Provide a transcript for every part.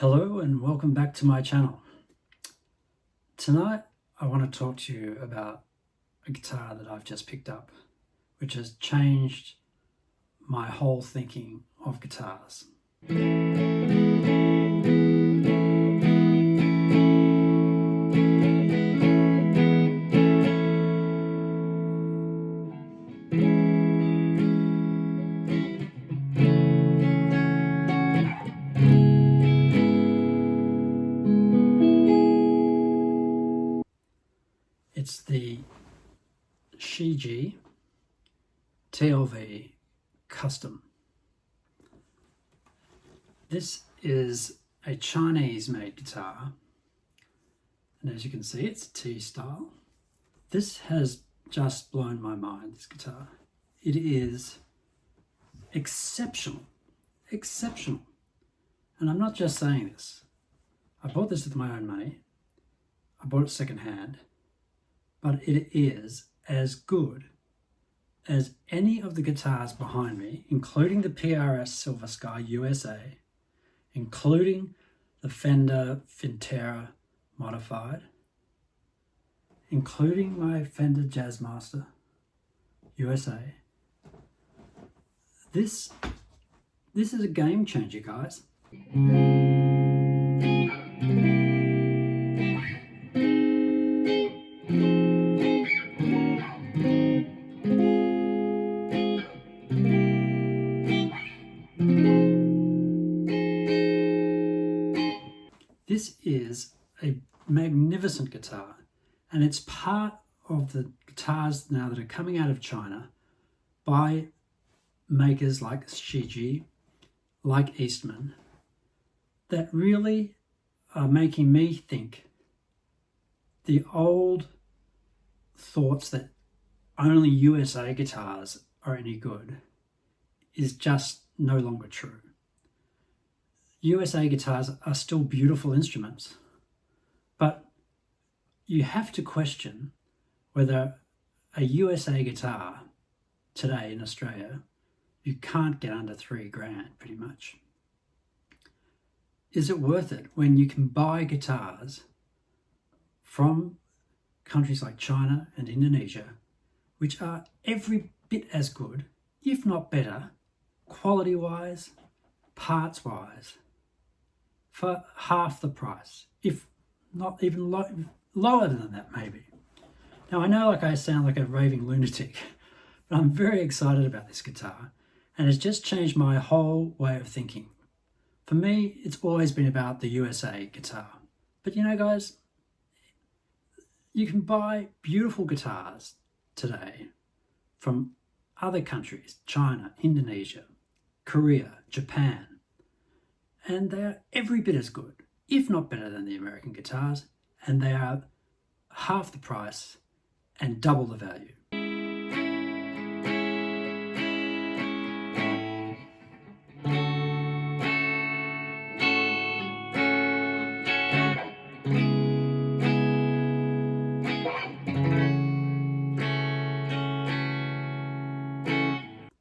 Hello and welcome back to my channel. Tonight I want to talk to you about a guitar that I've just picked up, which has changed my whole thinking of guitars. It's the Shijie TLV Custom. This is a Chinese-made guitar, and as you can see, it's T-Style. This has just blown my mind, this guitar. It is exceptional. And I'm not just saying this. I bought this with my own money. I bought it secondhand. But it is as good as any of the guitars behind me, including the PRS Silver Sky USA, including the Fender Fintera Modified, including my Fender Jazzmaster USA. This is a game changer, guys. This is a magnificent guitar, and it's part of the guitars now that are coming out of China by makers like Shijie, like Eastman, that really are making me think the old thoughts that only USA guitars are any good is just no longer true. USA guitars are still beautiful instruments, but you have to question whether a USA guitar today in Australia, you can't get under $3,000 pretty much. Is it worth it when you can buy guitars from countries like China and Indonesia, which are every bit as good, if not better, quality-wise, parts-wise, for half the price, if not even lower than that maybe. Now I know I sound like a raving lunatic, but I'm very excited about this guitar, and it's just changed my whole way of thinking. For me, it's always been about the USA guitar. But you know, guys, you can buy beautiful guitars today from other countries, China, Indonesia, Korea, Japan, and they are every bit as good, if not better than the American guitars, and they are half the price and double the value.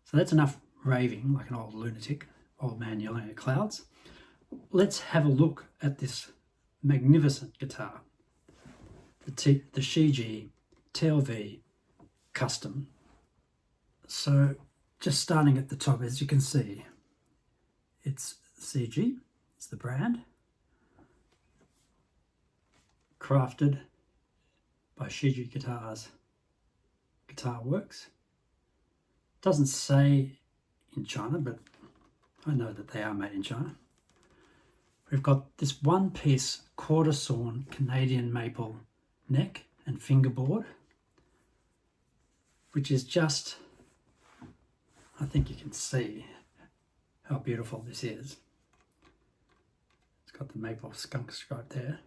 So that's enough raving like an old lunatic, old man yelling at clouds. Let's have a look at this magnificent guitar, the Shijie TLV Custom. So just starting at the top, as you can see, it's CG, it's the brand, crafted by Shijie Guitars Guitar Works. Doesn't say in China, but I know that they are made in China. We've got this one-piece quarter-sawn Canadian maple neck and fingerboard, which is just, I think you can see how beautiful this is. It's got the maple skunk stripe there.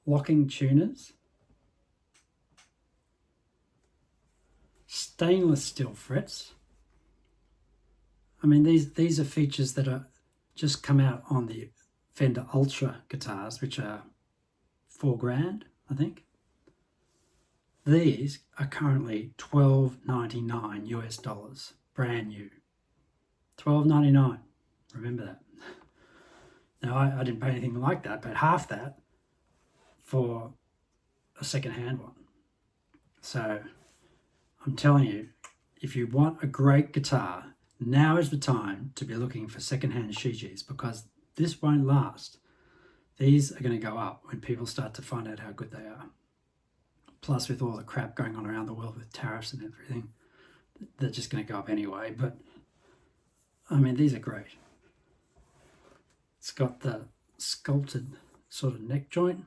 Locking tuners. Stainless steel frets. I mean, these are features that are just come out on the Fender Ultra guitars, which are $4,000, I think. These are currently $12.99 US, brand new. $12.99. Remember that. Now, I didn't pay anything like that, but half that for a second-hand one. So I'm telling you, if you want a great guitar, now is the time to be looking for second-hand Shijies, because this won't last. These are going to go up when people start to find out how good they are. Plus, with all the crap going on around the world with tariffs and everything, they're just going to go up anyway. But I mean, these are great. It's got the sculpted sort of neck joint.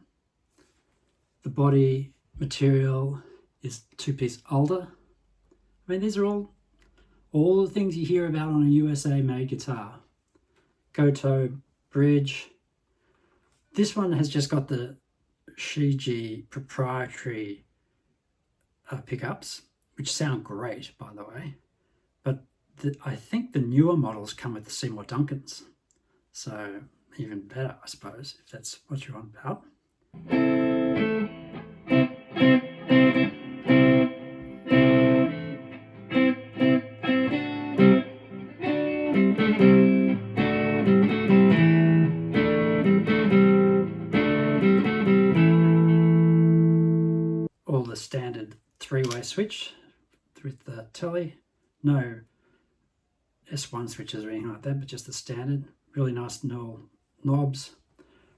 The body material is two-piece alder. I mean, these are all the things you hear about on a USA-made guitar. Goto, bridge. This one has just got the Shijie proprietary pickups, which sound great, by the way. But I think the newer models come with the Seymour Duncans. So even better, I suppose, if that's what you're on about. All the standard three-way switch with the telly. No S1 switches or anything like that, but just the standard. Really nice knobs.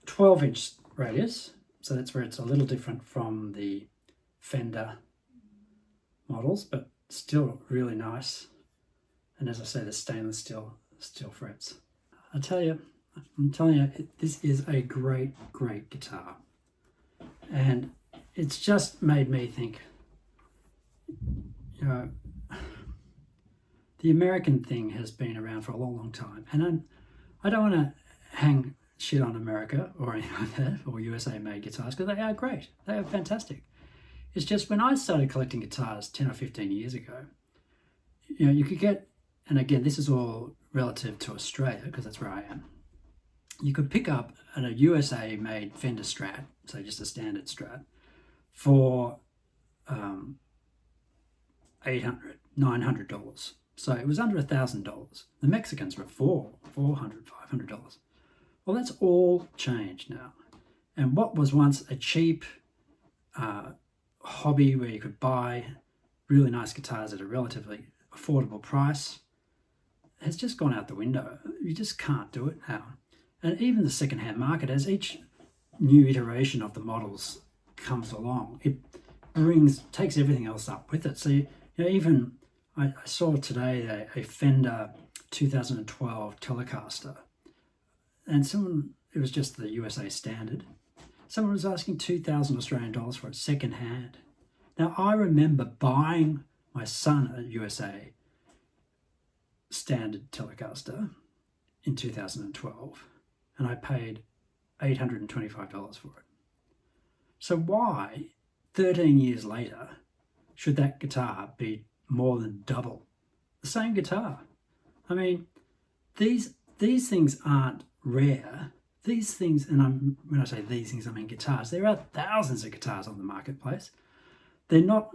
12-inch radius, so that's where it's a little different from the Fender models, but still really nice. And as I say, the stainless steel frets. I'm telling you, this is a great guitar. And it's just made me think, you know, the American thing has been around for a long time. And I don't want to hang shit on America or anything like that, or USA-made guitars, because they are great. They are fantastic. It's just when I started collecting guitars 10 or 15 years ago, you know, you could get, and again, this is all relative to Australia, because that's where I am. You could pick up a USA-made Fender Strat, so just a standard Strat, for $800, $900. So it was under $1,000. The Mexicans were $400, $500. Well, that's all changed now. And what was once a cheap hobby where you could buy really nice guitars at a relatively affordable price has just gone out the window. You just can't do it now. And even the secondhand market, as each new iteration of the models comes along, it takes everything else up with it. So you know, even I saw today a Fender 2012 Telecaster, and it was just the USA standard. Someone was asking 2,000 Australian dollars for it second hand. Now, I remember buying my son a USA standard Telecaster in 2012, and I paid $825 for it. So why, 13 years later, should that guitar be more than double the same guitar? I mean, these things aren't rare. These things, and when I say these things, I mean guitars. There are thousands of guitars on the marketplace. They're not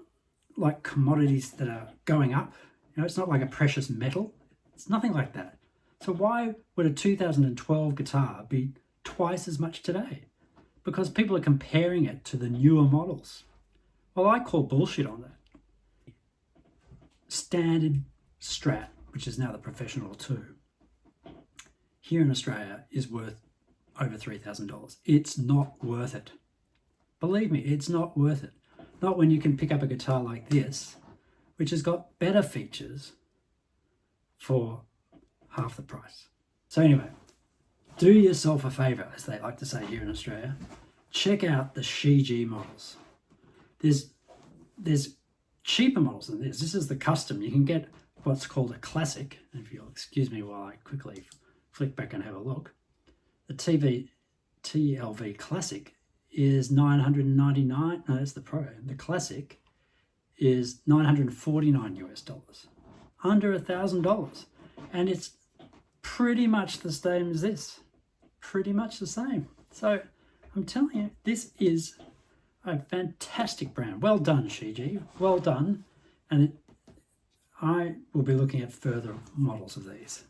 like commodities that are going up. You know, it's not like a precious metal. It's nothing like that. So why would a 2012 guitar be twice as much today? Because people are comparing it to the newer models. Well, I call bullshit on that. Standard Strat, which is now the Professional 2, here in Australia is worth over $3,000. It's not worth it. Believe me, it's not worth it. Not when you can pick up a guitar like this, which has got better features for half the price. So anyway, do yourself a favor, as they like to say here in Australia. Check out the Shijie models. There's cheaper models than this. This is the custom. You can get what's called a classic. If you'll excuse me while I quickly flick back and have a look. The TLV Classic is $999. No, that's the Pro. The Classic is $949 US, under $1,000, and it's pretty much the same as this. Pretty much the same. So I'm telling you, this is a fantastic brand. Well done, Shijie. Well done. And I will be looking at further models of these.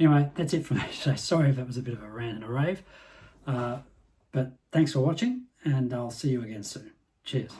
Anyway, that's it from me today. Sorry if that was a bit of a rant and a rave. But thanks for watching, and I'll see you again soon. Cheers.